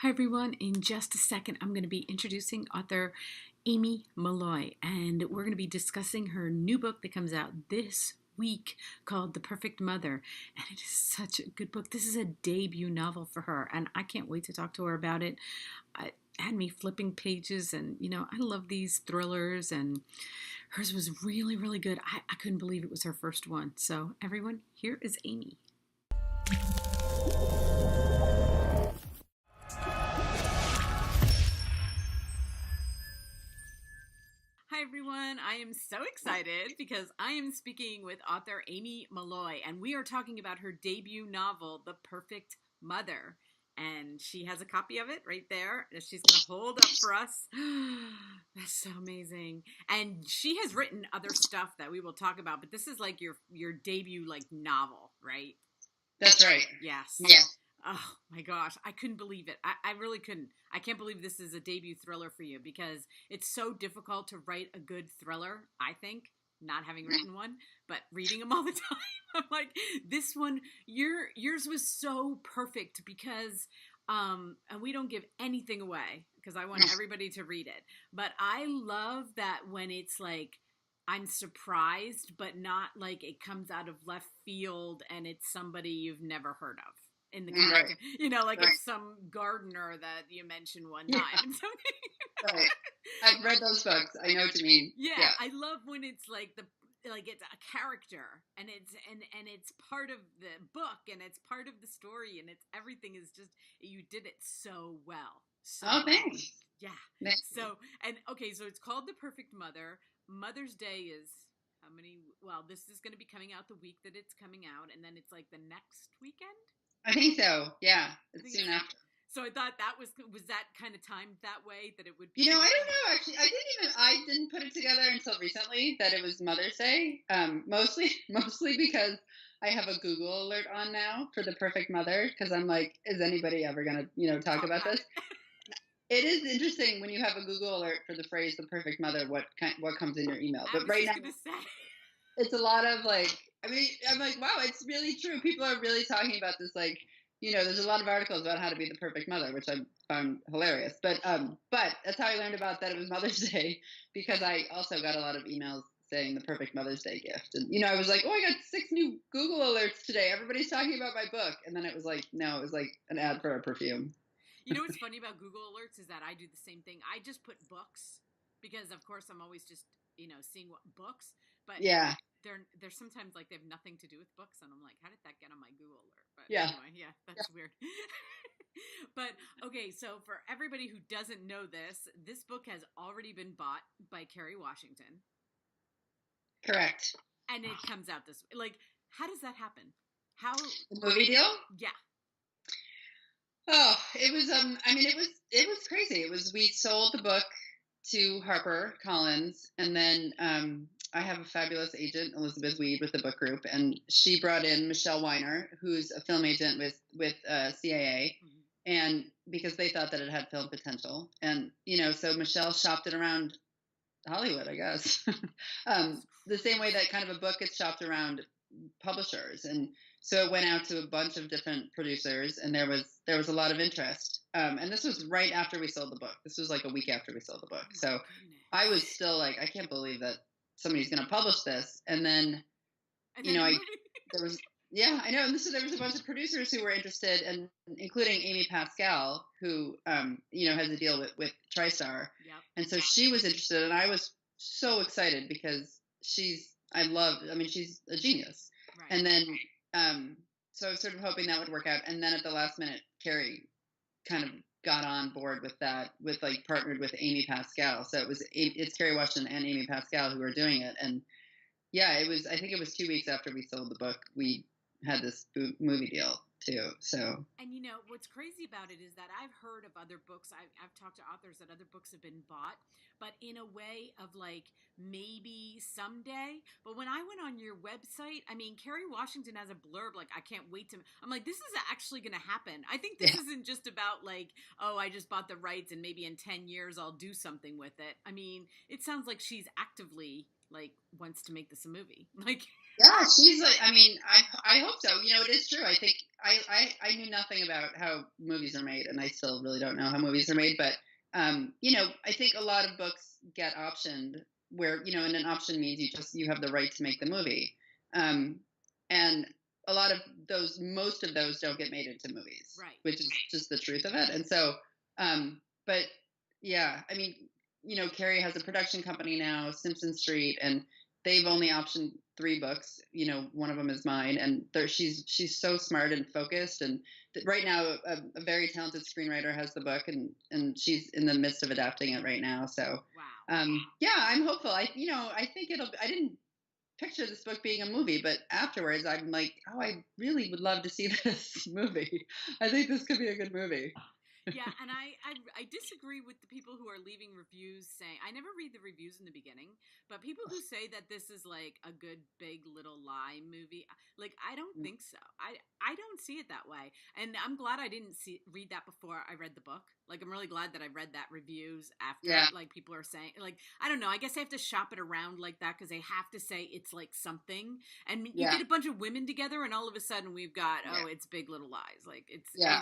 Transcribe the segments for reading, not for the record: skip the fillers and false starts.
Hi everyone, in just a second I'm going to be introducing author Aimee Molloy, and we're going to be discussing her new book that comes out this week called The Perfect Mother, and it is such a good book. This is a debut novel for her, and I can't wait to talk to her about it. It had me flipping pages, and I love these thrillers, and hers was really, really good. I couldn't believe it was her first one. So everyone, here is Aimee. Hi everyone, I am so excited because I am speaking with author Aimee Molloy, and we are talking about her debut novel, The Perfect Mother. And she has a copy of it right there that she's going to hold up for us. That's so amazing. And she has written other stuff that we will talk about, but this is like your debut novel, right? That's right. Yes. Yeah. Oh my gosh, I couldn't believe it. I really couldn't. I can't believe this is a debut thriller for you because it's so difficult to write a good thriller, I think, not having written one, but reading them all the time. I'm like, this one, yours was so perfect because, and we don't give anything away because I want everybody to read it. But I love that when it's like, I'm surprised, but not like it comes out of left field and it's somebody you've never heard of in the character. Right. Like it's some gardener that you mentioned one time. Right. I've read those books. I know what you mean. Yeah, I love when it's like it's a character and it's part of the book and it's part of the story and it's everything is just you did it so well. So thanks. Yeah. Thanks. So so it's called The Perfect Mother. Mother's Day is how many? Well, this is going to be coming out the week that it's coming out, and then it's like the next weekend. I think so. Yeah, it's soon after. So I thought that was that kind of timed that way that it would be. I don't know. Actually, I didn't put it together until recently that it was Mother's Day. Mostly because I have a Google alert on now for The Perfect Mother because I'm like, is anybody ever gonna talk about this? It is interesting when you have a Google alert for the phrase "the perfect mother." What comes in your email? But right now, it's a lot of I'm like, wow, it's really true. People are really talking about this. There's a lot of articles about how to be the perfect mother, which I found hilarious. But that's how I learned about that it was Mother's Day because I also got a lot of emails saying the perfect Mother's Day gift, and I was like, oh, I got 6 new Google alerts today. Everybody's talking about my book, and then it was like, no, it was like an ad for a perfume. What's funny about Google Alerts is that I do the same thing. I just put books because, of course, I'm always just seeing what books. But yeah, they're sometimes like they have nothing to do with books, and I'm like, how did that get on my Google Alert? But anyway, that's weird. But okay, so for everybody who doesn't know this book has already been bought by Kerry Washington. Correct. And it comes out this way. Like, how does that happen? How the movie deal? Yeah. Oh, it was it was crazy. We sold the book to HarperCollins, and then I have a fabulous agent, Elizabeth Weed, with the book group, and she brought in Michelle Weiner, who's a film agent with CAA, and because they thought that it had film potential, and so Michelle shopped it around Hollywood, I guess, the same way that kind of a book gets shopped around publishers, and so it went out to a bunch of different producers, and there was a lot of interest. And this was right after we sold the book. This was like a week after we sold the book. So I was still like, I can't believe that somebody's going to publish this. And then, there was, I know. And there was a bunch of producers who were interested, and including Amy Pascal, who, has a deal with TriStar. Yep. And so she was interested, and I was so excited because she's a genius. Right. And then, so I was sort of hoping that would work out. And then at the last minute, Kerry kind of got on board with that, partnered with Amy Pascal. So it's Kerry Washington and Amy Pascal who are doing it. And I think it was 2 weeks after we sold the book, we had this movie deal too. So, and what's crazy about it is that I've heard of other books. I've talked to authors that other books have been bought, but in a way of like maybe someday. But when I went on your website, Kerry Washington has a blurb like, I can't wait to. I'm like, this is actually going to happen. I think this isn't just about like, oh, I just bought the rights and maybe in 10 years I'll do something with it. It sounds like she's actively like wants to make this a movie. Like, Yeah, she's like, I mean, I hope so. It is true. I think I knew nothing about how movies are made, and I still really don't know how movies are made. But I think a lot of books get optioned, where and an option means you have the right to make the movie, um, and a lot of those, most of those don't get made into movies, Right. which is just the truth of it. And so, but yeah, I mean, Carrie has a production company now, Simpson Street, and they've only optioned 3 books. One of them is mine, and she's so smart and focused. And right now, a very talented screenwriter has the book, and she's in the midst of adapting it right now. So, Wow. yeah, I'm hopeful. I think it'll. I didn't picture this book being a movie, but afterwards, I'm like, oh, I really would love to see this movie. I think this could be a good movie. Yeah, and I disagree with the people who are leaving reviews saying, I never read the reviews in the beginning, but people who say that this is like a good Big Little Lie movie, like I don't think so. I don't see it that way, and I'm glad I didn't read that before I read the book. Like I'm really glad that I read that reviews after. Yeah. Like people are saying, like I don't know. I guess I have to shop it around like that because they have to say it's like something, and you Yeah. get a bunch of women together, and all of a sudden we've got it's Big Little Lies. Like it's Yeah.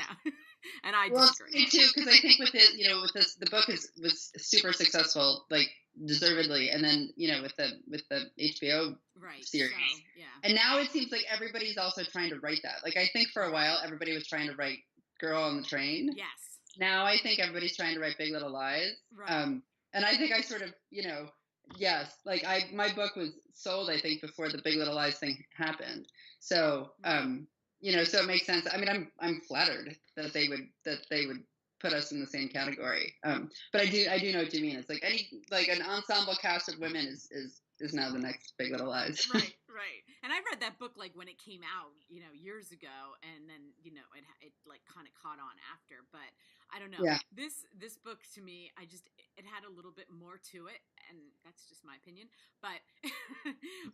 And I Well, disagree. me too, because I think with it, with this, the book was super successful, like deservedly, and then with the HBO Right. series, So, yeah. and now it seems like everybody's also trying to write that. Like I think for a while everybody was trying to write Girl on the Train. Yes. Now I think everybody's trying to write Big Little Lies. Right. And I think I sort of, yes, like my book was sold, I think, before the Big Little Lies thing happened. So, so it makes sense. I mean, I'm flattered that they would put us in the same category. But I do know what you mean. It's like an ensemble cast of women is now the next Big Little Lies. Right. Right. And I read that book like when it came out, years ago, and then it like kind of caught on after. But I don't know. Yeah. This book to me, it had a little bit more to it, and that's just my opinion. But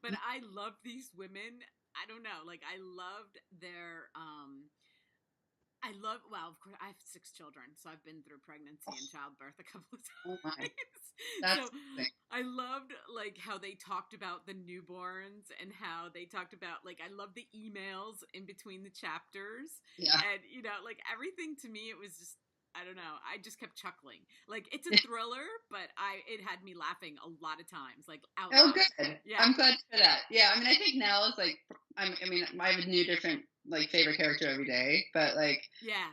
but I love these women. I don't know. Like I loved their well, of course, I have 6 children, so I've been through pregnancy and childbirth a couple of Oh my. times. That's So I loved like how they talked about the newborns and how they talked about like I love the emails in between the chapters. yeah. And like everything to me, it was just I don't know. I just kept chuckling. Like it's a thriller, but it had me laughing a lot of times, like out Oh, loud. good. Yeah. I'm glad for that. Yeah, I mean, I think Nell is like, I mean, I have a new different like favorite character every day, but like, Yeah.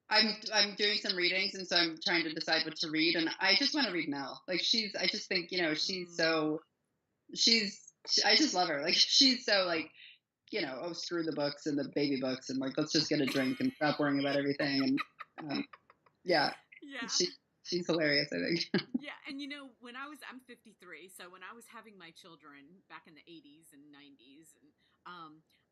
I'm doing some readings, and so I'm trying to decide what to read, and I just want to read Nell. Like, I just think I just love her. Like, she's so like, oh, screw the books and the baby books, and like, let's just get a drink and stop worrying about everything. And yeah, Yeah. she's hilarious, I think. Yeah, and when I'm 53, so when I was having my children back in the 80s and 90s, and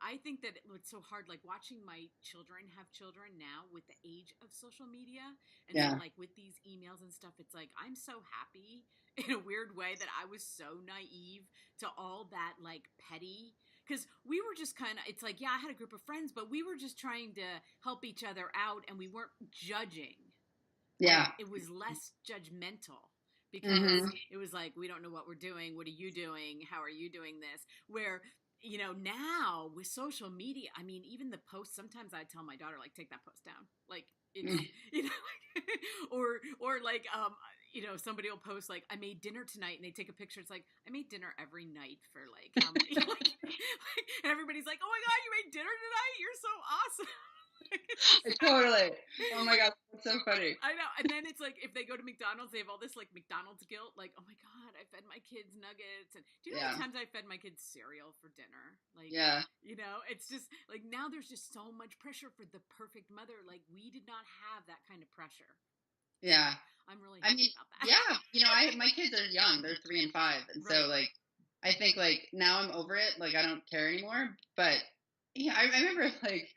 I think that it's so hard, like watching my children have children now with the age of social media, and Yeah. then like with these emails and stuff, it's like I'm so happy in a weird way that I was so naive to all that like petty. Because we were just kind of, it's like, yeah, I had a group of friends, but we were just trying to help each other out and we weren't judging. Yeah. Like, it was less judgmental because Mm-hmm. it was like we don't know what we're doing. What are you doing? How are you doing this? Where now with social media, I mean, even the posts. Sometimes I tell my daughter like, take that post down. Like it's or like somebody will post like I made dinner tonight and they take a picture. It's like I made dinner every night for like how many and everybody's like, oh my god, you made dinner tonight? You're so awesome. Totally. Oh my god, that's so funny. I know. And then it's like if they go to McDonald's, they have all this like McDonald's guilt. Like, oh my god, I fed my kids nuggets. And do you know how many times I fed my kids cereal for dinner? Like, it's just like now there's just so much pressure for the perfect mother. Like we did not have that kind of pressure. Yeah. I'm really happy about that. Yeah. My kids are young. They're 3 and 5, and so like I think like now I'm over it. Like I don't care anymore. But yeah, I remember like.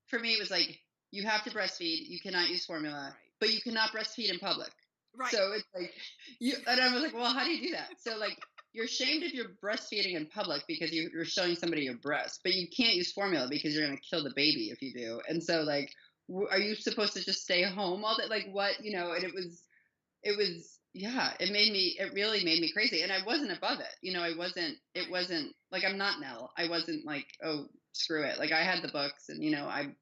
For me, it was like, you have to breastfeed. You cannot use formula, but you cannot breastfeed in public. Right. So it's like, and I was like, well, how do you do that? So like, you're ashamed if you're breastfeeding in public because you're showing somebody your breast, but you can't use formula because you're going to kill the baby if you do. And so like, are you supposed to just stay home all day? Like what, and it was Yeah, it really made me crazy. And I wasn't above it. It Right. wasn't like I'm not Nell. I wasn't like, oh, screw it. Like I had the books and,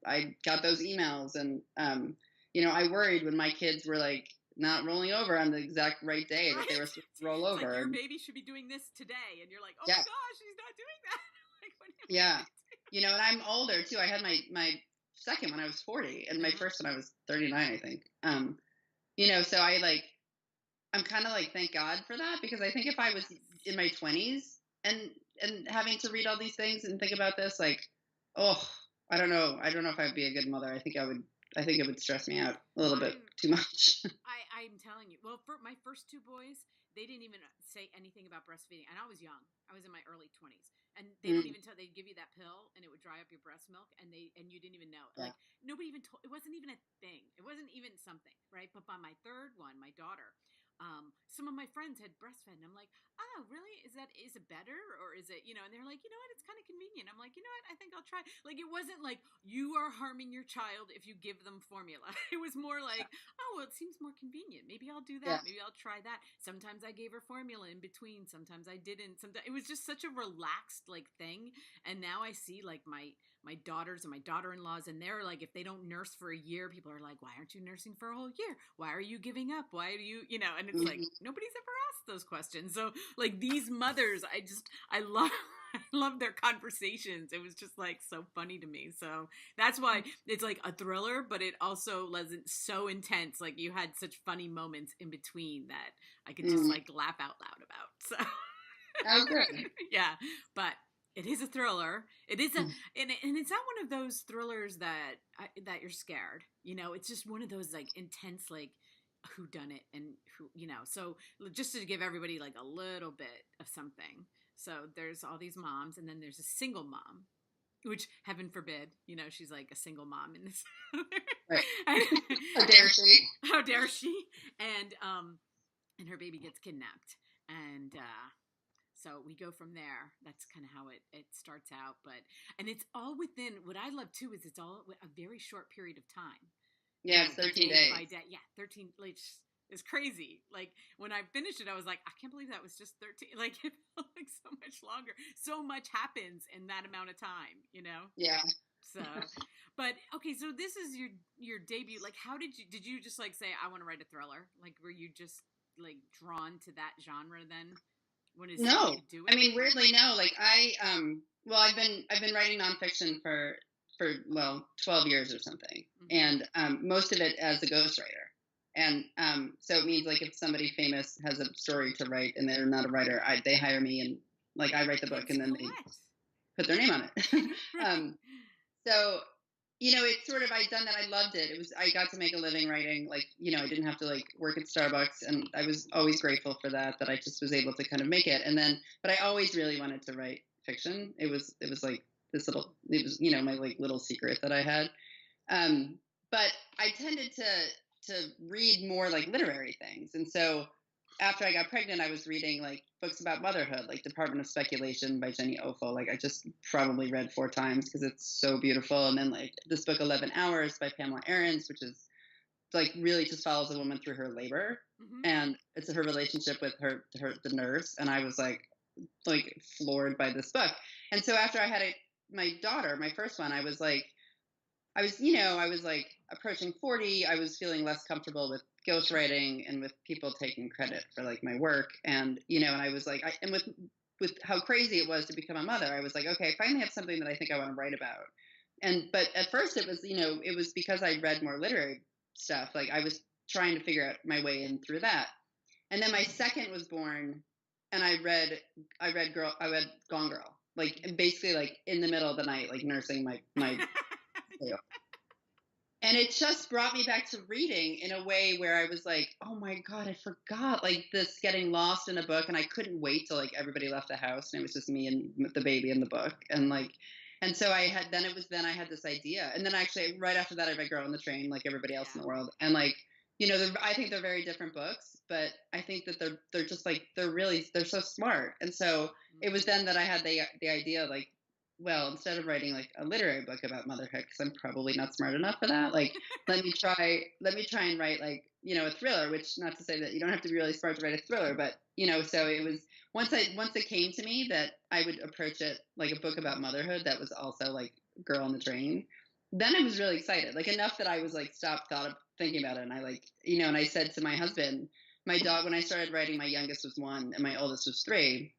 I got those emails and, I worried when my kids were like not rolling over on the exact right day that they Right. were supposed to roll It's like over. your And baby should be doing this today, and you're like, oh my yeah, gosh, she's not doing that. Like, what are yeah. you And I'm older too. I had my second when I was 40 and doing? my Uh-huh. first when I was 39, I think. So I'm kind of like, thank God for that, because I think if I was Yes. in my 20s and having to read all these things and think about this, like, oh, I don't know. I don't know if I'd be a good mother. I think it would stress me out a little bit I'm too much. I'm telling you. Well, for my first two boys, they didn't even say anything about breastfeeding, and I was young. I was in my early 20s, and they don't Mm, even tell. They'd give you that pill, and it would dry up your breast milk, and you didn't even know. yeah. Like nobody even told. It wasn't even a thing. It wasn't even something, right? But by my third one, my daughter, some of my friends had breastfed, and I'm like, oh, really? Is it better or is it? And they're like, you know what? It's kind of convenient. I'm like, you know what? I think I'll try. Like it wasn't like you are harming your child if you give them formula. It was more like, oh, well, it seems more convenient. Maybe I'll do Yeah. that. Maybe I'll try that. Sometimes I gave her formula in between. Sometimes I didn't. Sometimes it was just such a relaxed like thing. And now I see like my daughters and my daughter-in-laws, and they're like, if they don't nurse for a year, people are like, why aren't you nursing for a whole year? Why are you giving up? Why do you? And it's like Mhm. nobody's ever asked those questions. So like these mothers, I love I love their conversations. It was just like so funny to me. So that's why it's like a thriller, but it also wasn't so intense. Like you had such funny moments in between that I could just Mm. like laugh out loud about. So Oh, good. yeah, but it is a thriller. It is a Mm. and it's not one of those thrillers that you're scared. It's just one of those like intense like who done it and who. So just to give everybody like a little bit of something. So there's all these moms, and then there's a single mom, which heaven forbid, she's like a single mom in this. Right. And, How dare she? how dare she? And her baby gets kidnapped, and so we go from there. That's kind of how it starts out, and it's all within. What I love too is it's all a very short period of time. Yeah, it's 13 Day days. by day. Yeah, 13. Like it's crazy. Like when I finished it, I was like, I can't believe that was just 13. Like it felt like so much longer. So much happens in that amount of time. Yeah. So, but okay, so this is your debut. Like, how did you just like say I want to write a thriller? Like, were you just like drawn to that genre then? Wanted to see if you No, could do I it? mean, weirdly, no. Like well, I've been writing nonfiction for well 12 years or something, Mm-hmm. and most of it as a ghostwriter. And so it means like if somebody famous has a story to write and they're not a writer, they hire me and like I write the book Kids and then they Colette. put their name on it. Right. So it's sort of I'd done that. I loved it. It was I got to make a living writing. Like I didn't have to like work at Starbucks, and I was always grateful for that. That I just was able to kind of make it. And then, but I always really wanted to write fiction. It was like this little. It was my like little secret that I had. Um, but I tended to read more like literary things, and so after I got pregnant, I was reading like books about motherhood, like Department of Speculation by Jenny Ofo. Like I just probably read 4 times because it's so beautiful. And then like this book, 11 Hours by Pamela Aarons, which is like really just follows a woman through her labor, Mm-hmm. and it's her relationship with the nurse. And I was like floored by this book. And so after I had my daughter, my first one, I was like approaching 40. I was feeling less comfortable with ghostwriting and with people taking credit for like my work. And I was like, and with how crazy it was to become a mother, I was like, okay, I finally have something that I think I want to write about. But at first it was because I read more literary stuff. Like I was trying to figure out my way in through that. And then my second was born, and I read Gone Girl, like basically like in the middle of the night, like nursing my and it just brought me back to reading in a way where I was like, oh my God, I forgot like this getting lost in a book. And I couldn't wait till like everybody left the house and it was just me and the baby in the book. And so then I had this idea. And then actually right after that, I read Girl on the Train, like everybody else in Yeah. the world. And like, I think they're very different books, but I think that they're just like, they're so smart. And so it was then that I had the idea, like, well, instead of writing like a literary book about motherhood, because I'm probably not smart enough for that, like let me try and write like, a thriller, which not to say that you don't have to be really smart to write a thriller, but so it was once it came to me that I would approach it like a book about motherhood that was also like Girl on the Train. Then I was really excited, like enough that I was like stopped thought of thinking about it, and I like, and I said to my husband, my dog, when I started writing, my youngest was 1 and my oldest was 3,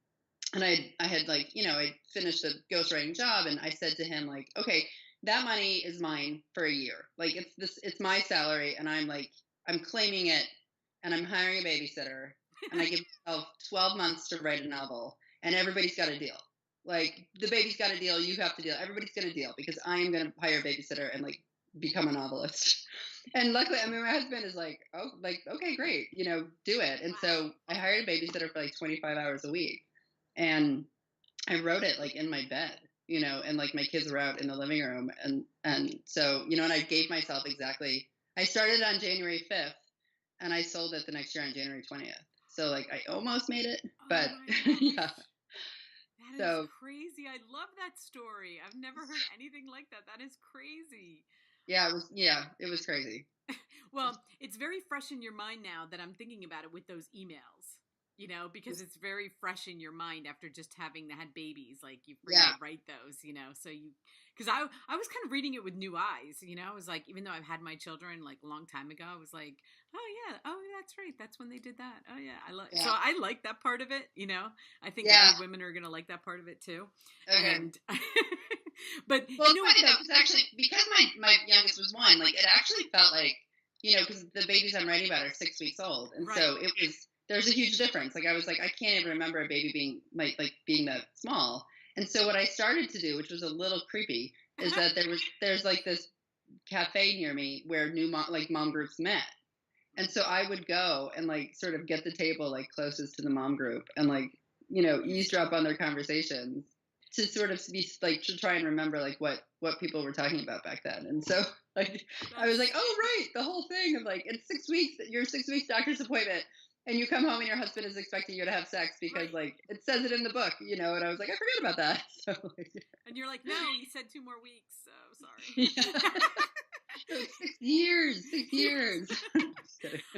and I had like, I finished a ghostwriting job, and I said to him like, okay, that money is mine for a year. Like it's my salary, and I'm claiming it, and I'm hiring a babysitter, and I give myself 12 months to write a novel, and everybody's got a deal. Like the baby's got a deal, you have to deal. Everybody's got a deal because I am going to hire a babysitter and like become a novelist. And luckily, I mean, my husband is like, oh, like, okay, great, do it. And so I hired a babysitter for like 25 hours a week, and I wrote it like in my bed, and like my kids were out in the living room, and so and I gave myself exactly. I started on January 5th, and I sold it the next year on January 20th. So like I almost made it, Oh but my gosh. yeah. That is So crazy. I love that story. I've never heard anything like that. That is crazy. it was crazy. Well, it's very fresh in your mind now that I'm thinking about it with those emails, because it's very fresh in your mind after just having had babies. Like you forget Yeah. to write those, so because I was kind of reading it with new eyes, I was like, even though I've had my children like a long time ago, I was like, oh yeah, oh that's right, that's when they did that. Oh yeah, so Yeah. I like that part of it, I think Yeah. other women are gonna like that part of it too. Okay. And but Well, it's funny though, because actually, because my youngest was 1, like it actually felt like, because the babies I'm writing about are 6 weeks old, and Right. so there's a huge difference. Like I was like, I can't even remember a baby being like being that small. And so what I started to do, which was a little creepy, is that there's like this cafe near me where new mom groups met. And so I would go and like sort of get the table like closest to the mom group and like, eavesdrop on their conversations to sort of be like to try and remember like what people were talking about back then. And so like I was like, oh right, the whole thing of like it's 6 weeks, your 6 weeks doctor's appointment, and you come home and your husband is expecting you to have sex because Right. like it says it in the book, and I was like, I forgot about that. So like, And you're like, no, he said 2 more weeks. So yeah. sorry. 6 years, 6 years.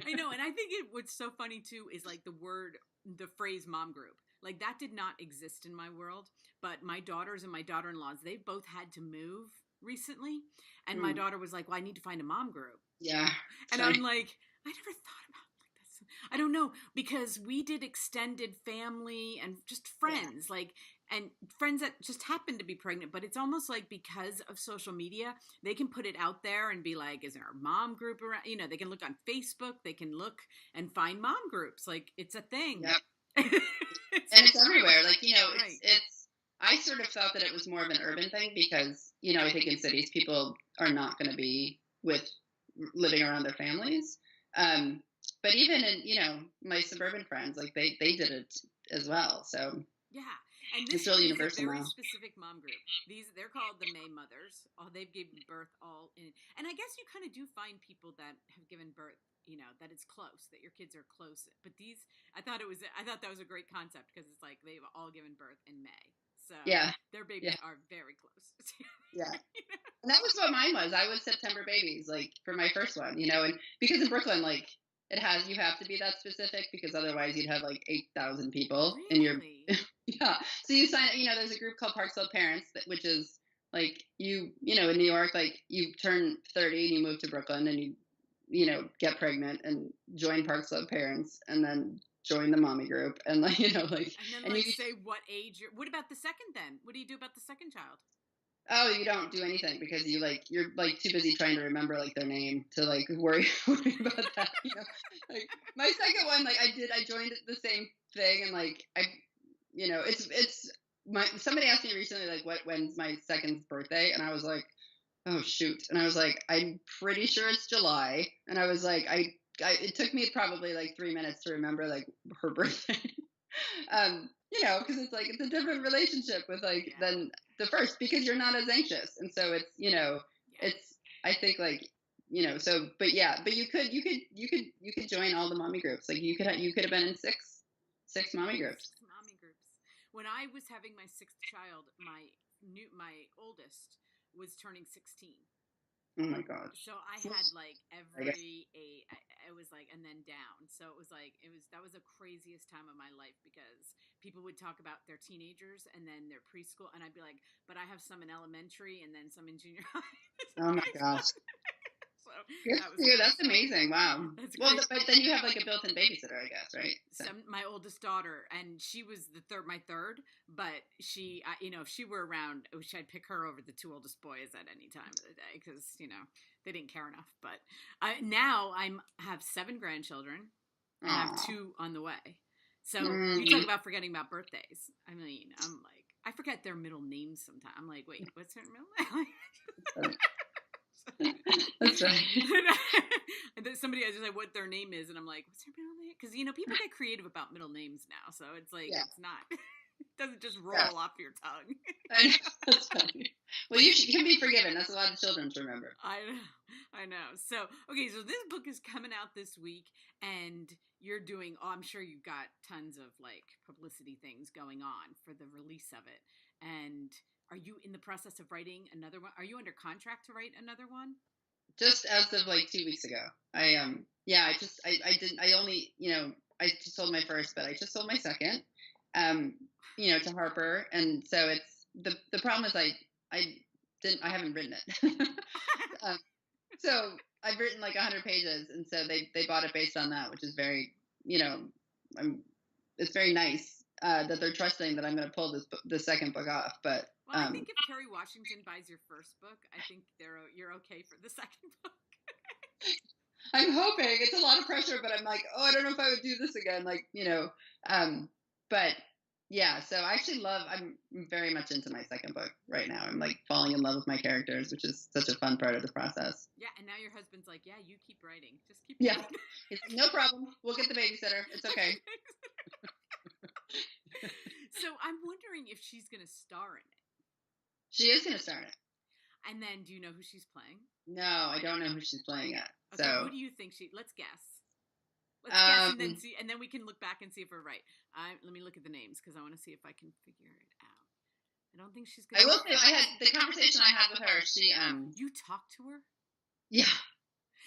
I know, and I think what's so funny too is like the phrase "mom group." Like that did not exist in my world, but my daughters and my daughter-in-laws, they both had to move recently, and my Mm, daughter was like, "Well, I need to find a mom group," yeah. and Funny. I'm like, I never thought about it like this. I don't know because we did extended family and just Yeah. friends, like and friends that just happened to be pregnant, but it's almost like because of social media they can put it out there and be like, is there a mom group around, they can look on Facebook, they can look and find mom groups, like it's a thing. Yep. It's And it's everywhere. Like, right. I sort of thought that it was more of an urban thing because, I think in cities people are not going to be with living around their families. Um, but even in, my suburban friends, like they did it as well. So Yeah, and it's this really one is a universal very now. specific mom group. They're called the May mothers. Oh, they've given birth all in, and I guess you kind of do find people that have given birth. That it's close, that your kids are close. But I thought that was a great concept because it's like they've all given birth in May, so Yeah. their babies Yeah. are very close. Yeah. And that was what mine was. I was September babies, like for my first one, and because in Brooklyn, like you have to be that specific because otherwise you'd have like 8,000 people in your, Really? yeah. So you sign, there's a group called Parksville Parents, which is like in New York, like you turn 30 and you move to Brooklyn and get pregnant and join Parksville Parents and then join the mommy group and like, like, And then and you, like say what age you're. What about the second then? What do you do about the second child? oh, you don't do anything because you're like too busy trying to remember like their name to like worry about that. Like my second one, like I joined the same thing and like it's somebody asked me recently like when's my second's birthday, and I was like, oh shoot, and I was like, I'm pretty sure it's July, and I was like, it took me probably like 3 minutes to remember like her birthday. Because it's like it's a different relationship with like Yeah. than the first because you're not as anxious, and so it's Yeah. it's I think like so but yeah, but you could join all the mommy groups, like you could have been in six mommy groups. Mommy groups. When I was having my sixth child, my my oldest was turning 16. Oh my gosh. So I had like it was like, and then down. So it was like, that was the craziest time of my life, because people would talk about their teenagers and then their preschool. And I'd be like, but I have some in elementary and then some in junior high. Oh my gosh. So Good that for was you. That's amazing. Wow. That's Well, great. but then you have like a built-in babysitter, I guess, right? So. My oldest daughter, and she was my third, but she, if she were around, I wish I'd pick her over the two oldest boys at any time of the day, because they didn't care enough. But now have 7 grandchildren and I have 2 on the way. So you talk about forgetting about birthdays. I mean, I'm like, I forget their middle names sometimes. I'm like, wait, what's her middle name? That's right. And then somebody asked like what their name is, and I'm like, what's their middle name? Because people get creative about middle names now, so it's like it's not. It doesn't just roll off your tongue. I know. That's funny. Well, you can be forgiven. That's a lot of children to remember. I know. So okay, so this book is coming out this week, and you're doing. Oh, I'm sure you've got tons of like publicity things going on for the release of it, and. Are you in the process of writing another one? Are you under contract to write another one? Just as of like 2 weeks ago. I just sold my first, but I just sold my second, to Harper. And so it's, the problem is I haven't written it. So I've written like 100 pages. And so they bought it based on that, which is very, it's very nice that they're trusting that I'm going to pull the second book off. But well, I think if Kerry Washington buys your first book, I think you're okay for the second book. I'm hoping. It's a lot of pressure, but I'm like, I don't know if I would do this again. Like, but yeah, so I actually I'm very much into my second book right now. I'm like falling in love with my characters, which is such a fun part of the process. Yeah, and now your husband's like, yeah, you keep writing. Just keep writing. He's like, no problem. We'll get the babysitter. It's okay. So I'm wondering if she's going to star in it. She is going to star in it. And then, do you know who she's playing? No, I don't know who she's playing yet. Okay, so who do you think let's guess. Let's guess and then see, and then we can look back and see if we're right. Let me look at the names, because I want to see if I can figure it out. I don't think she's going to. I will say, I had the conversation I had with her. She, You talked to her? Yeah.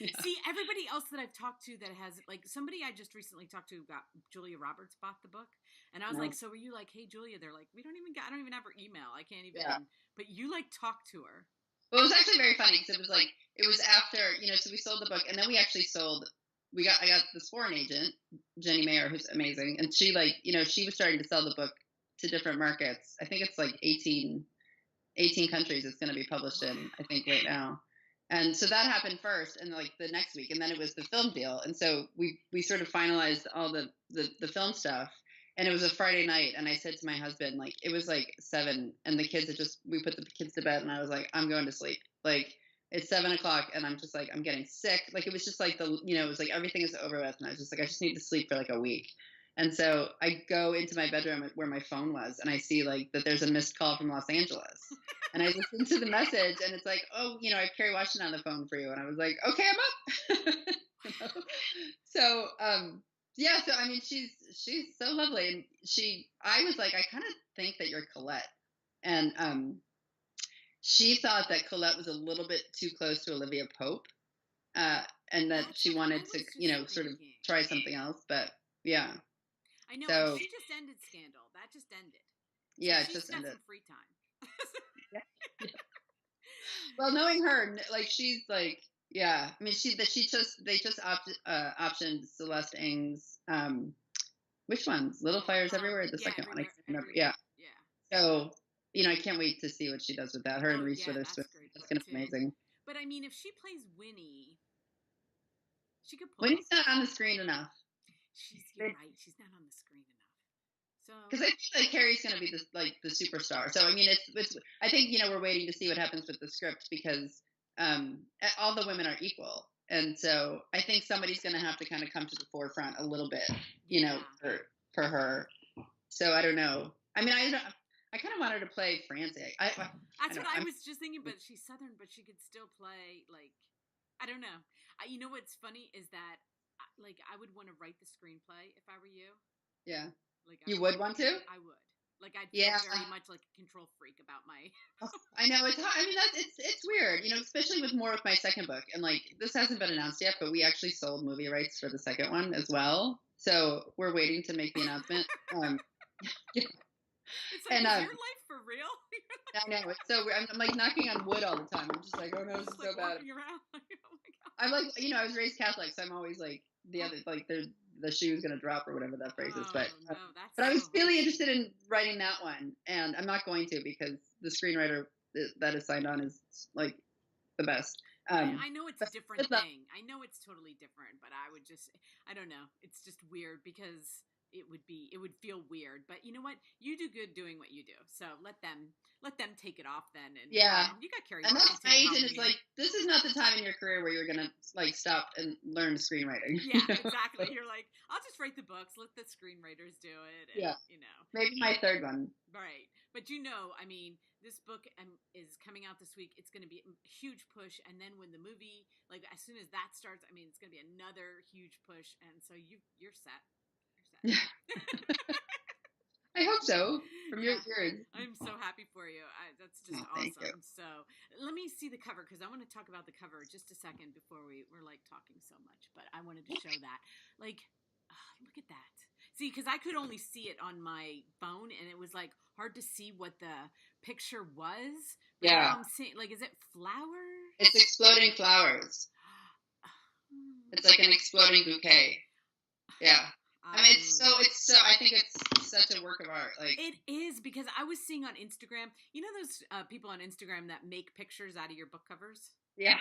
See, everybody else that I've talked to that has, like, somebody I just recently talked to got Julia Roberts bought the book, and I was like, so were you like, hey Julia? They're like, I don't even have her email. I can't even. Yeah. But you like talked to her. Well, it was actually very funny, because it was after, so we sold the book, and then we actually I got this foreign agent, Jenny Mayer, who's amazing, and she she was starting to sell the book to different markets. I think it's like 18 countries it's going to be published in, I think, right now. And so that happened first, and like the next week, and then it was the film deal. And so we sort of finalized all the film stuff, and it was a Friday night. And I said to my husband, like, it was like 7, and the kids we put the kids to bed, and I was like, I'm going to sleep. Like, it's 7 o'clock, and I'm just like, I'm getting sick. Like, it was just like it was like everything is over with, and I was just like, I just need to sleep for like a week. And so I go into my bedroom where my phone was, and I see like that there's a missed call from Los Angeles. And I listen to the message, and it's like, I have Kerry Washington on the phone for you. And I was like, okay, I'm up. So, yeah. So, I mean, she's so lovely. And I was like, I kind of think that you're Colette. And she thought that Colette was a little bit too close to Olivia Pope, and that she wanted to, sort of try something else. But yeah. I know. So, she just ended Scandal. That just ended. Yeah, so it just ended. Some free time. Yeah. Well, knowing her, like, she's like, yeah. I mean, they just optioned Celeste Ng's, which ones? Little Fires Everywhere. The second one. I can't remember. Yeah. Yeah. So, I can't wait to see what she does with that. Her and Reese Witherspoon. That's gonna be amazing. But I mean, if she plays Winnie, she could pull. Winnie's not on the screen enough. You're right. She's not on the screen enough. So because I feel like Carrie's going to be the superstar. So I mean, it's. I think we're waiting to see what happens with the script, because all the women are equal, and so I think somebody's going to have to kind of come to the forefront a little bit, for her. So I don't know. I mean, I kind of want her to play Francie. That's what I was just thinking, but she's Southern, but she could still play, like, I don't know. You know what's funny is that, like, I would want to write the screenplay if I were you. Yeah. Like, you would want to? I would. Like I feel Yeah. very much like a control freak about my. I know it's hard. I mean, it's weird, especially with my second book, and like this hasn't been announced yet, but we actually sold movie rights for the second one as well, so we're waiting to make the announcement. Yeah. It's like, And is your life for real? I know it's so weird. I'm like knocking on wood all the time. I'm just like, oh no, this is like so bad. walking around. Like, oh my god. I'm like, I was raised Catholic, so I'm always like the other, like the shoe's gonna drop or whatever that phrase is. But no, that's but I was so really interested in writing that one, and I'm not going to because the screenwriter that is signed on is like the best. I know it's a different not, thing. I know it's totally different, but I don't know. It's just weird because it would feel weird. But you know what? You do good doing what you do. So let them take it off then. And yeah, you got Carrie. And that's my agent is like, this is not the time in your career where you're gonna like stop and learn screenwriting. Yeah, exactly. You're like, I'll just write the books, let the screenwriters do it. And, yeah, maybe my third one. Right, but I mean, this book is coming out this week. It's going to be a huge push, and then when the movie, like as soon as that starts, I mean, it's going to be another huge push, and so you're set. Yeah. I hope so. From your words. I'm so happy for you. That's just awesome. So let me see the cover because I want to talk about the cover just a second before we're like talking so much. But I wanted to show that. Like, look at that. See, because I could only see it on my phone, and it was like hard to see what the picture was. But now I'm seeing, like, is it flowers? It's exploding flowers. It's like an exploding bouquet. Yeah. I mean, it's so. I think it's such a work of art. Like it is because I was seeing on Instagram. You know those people on Instagram that make pictures out of your book covers? Yeah,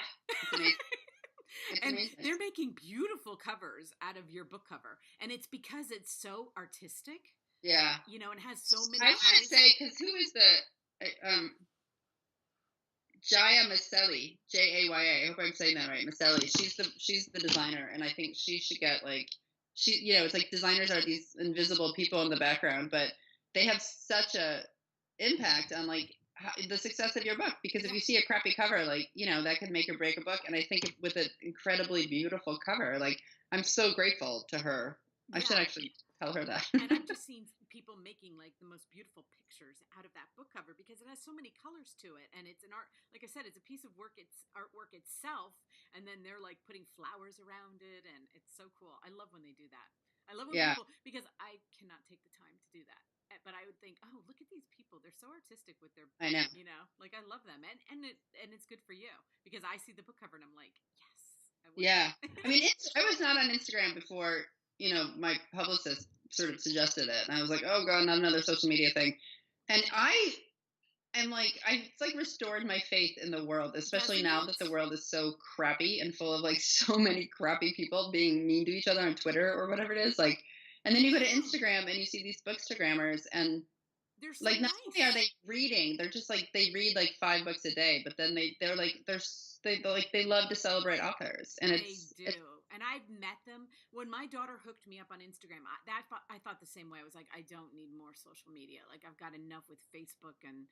and they're making beautiful covers out of your book cover, and it's because it's so artistic. Yeah, and has so many. I want to say because who is the Jaya Maselli, Jaya? I hope I'm saying that right. Maselli. She's the designer, and I think she should get like. It's like designers are these invisible people in the background, but they have such a impact on like the success of your book. Because if you see a crappy cover, like that could make or break a book. And I think with an incredibly beautiful cover, like I'm so grateful to her. Yeah. I should actually tell her that. And I've just seen people making like the most beautiful pictures out of that book cover because it has so many colors to it, and it's an art. Like I said, it's a piece of work. It's artwork itself. And then they're like putting flowers around it, and it's so cool. I love when they do that. I love when people, because I cannot take the time to do that. But I would think, oh, look at these people. They're so artistic with their, I know. Like I love them. And it's good for you because I see the book cover and I'm like, yes. Yeah. I mean, I was not on Instagram before, my publicist sort of suggested it. And I was like, oh God, not another social media thing. And I'm like, it's like restored my faith in the world, especially now that the world is so crappy and full of like so many crappy people being mean to each other on Twitter or whatever it is. Like, and then you go to Instagram and you see these bookstagrammers and they're so like, nice. not only are they reading, they're just like, they read like 5 books a day, but then they love to celebrate authors. And they do. And I've met them when my daughter hooked me up on Instagram. I thought the same way. I was like, I don't need more social media. Like I've got enough with Facebook and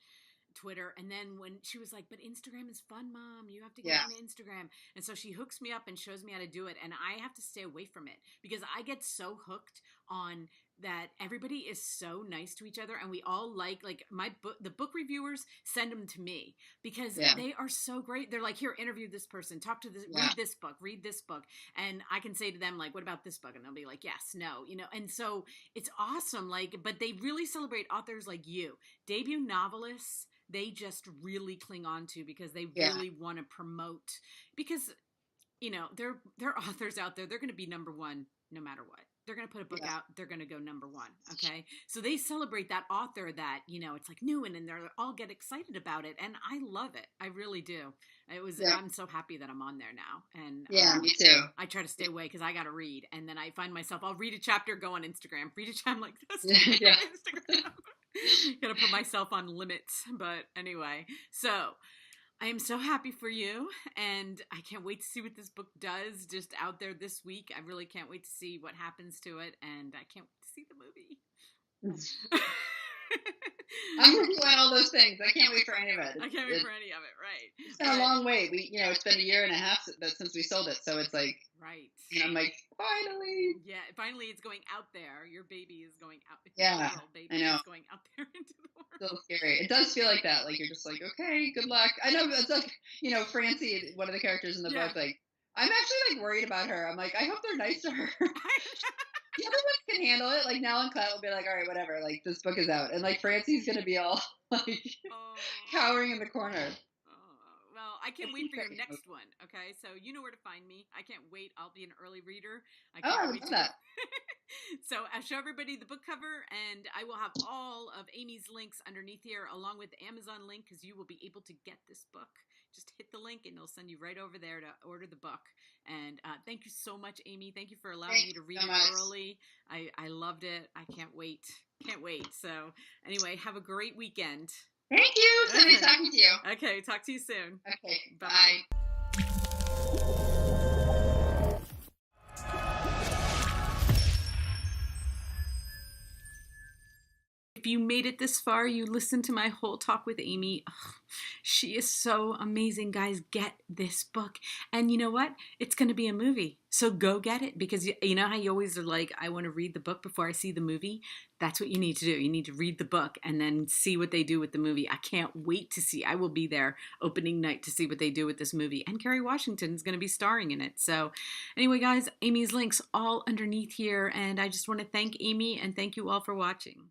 Twitter. And then when she was like, but Instagram is fun, Mom, you have to get on Instagram. And so she hooks me up and shows me how to do it. And I have to stay away from it because I get so hooked on that everybody is so nice to each other. And we all like the book reviewers send them to me because they are so great. They're like, here, interview this person, talk to this, read this book. And I can say to them, like, what about this book? And they'll be like, yes, no, and so it's awesome. Like, but they really celebrate authors like you, debut novelists. They just really cling on to because they really want to promote because, there are authors out there. They're going to be number one no matter what. They're going to put a book out. They're going to go number one. Okay. So they celebrate that author that, it's like new and they're all get excited about it. And I love it. I really do. I'm so happy that I'm on there now. And me too. I try to stay away because I got to read. And then I find myself, I'll read a chapter, go on Instagram, read a chapter. I'm like, that's Instagram. Gotta put myself on limits. But anyway, so I am so happy for you, and I can't wait to see what this book does just out there this week. I really can't wait to see what happens to it, and I can't wait to see the movie. I'm working on all those things. I can't wait for any of it. I can't wait for any of it, right. It's been a long wait. It's been a year and a half since we sold it, so it's like, right. I'm like, finally. Yeah, finally it's going out there. Your baby is going out. Yeah, Your baby I know. is going out there into the world. So scary. It does feel like that. Like you're just like, okay, good luck. I know it's like, Francie, one of the characters in the book, like I'm actually like worried about her. I'm like, I hope they're nice to her. The other ones can handle it. Like Nell and Clem will be like, all right, whatever. Like this book is out, and like Francie's gonna be all like cowering in the corner. Well, I can't wait for your next one. Okay, so you know where to find me. I can't wait. I'll be an early reader. I can't wait love that. So I'll show everybody the book cover, and I will have all of Aimee's links underneath here, along with the Amazon link, because you will be able to get this book. Just hit the link, and it'll send you right over there to order the book. And thank you so much, Aimee. Thank you for allowing me to read it early. I loved it. I can't wait. Can't wait. So anyway, have a great weekend. Thank you. So nice talking to you. Okay, talk to you soon. Okay, bye. If you made it this far, you listened to my whole talk with Aimee. Ugh, she is so amazing, guys. Get this book. And you know what? It's going to be a movie. So go get it, because you know how you always are like, I want to read the book before I see the movie? That's what you need to do. You need to read the book and then see what they do with the movie. I can't wait to see. I will be there opening night to see what they do with this movie. And Kerry Washington is going to be starring in it. So anyway, guys, Aimee's links all underneath here. And I just want to thank Aimee and thank you all for watching.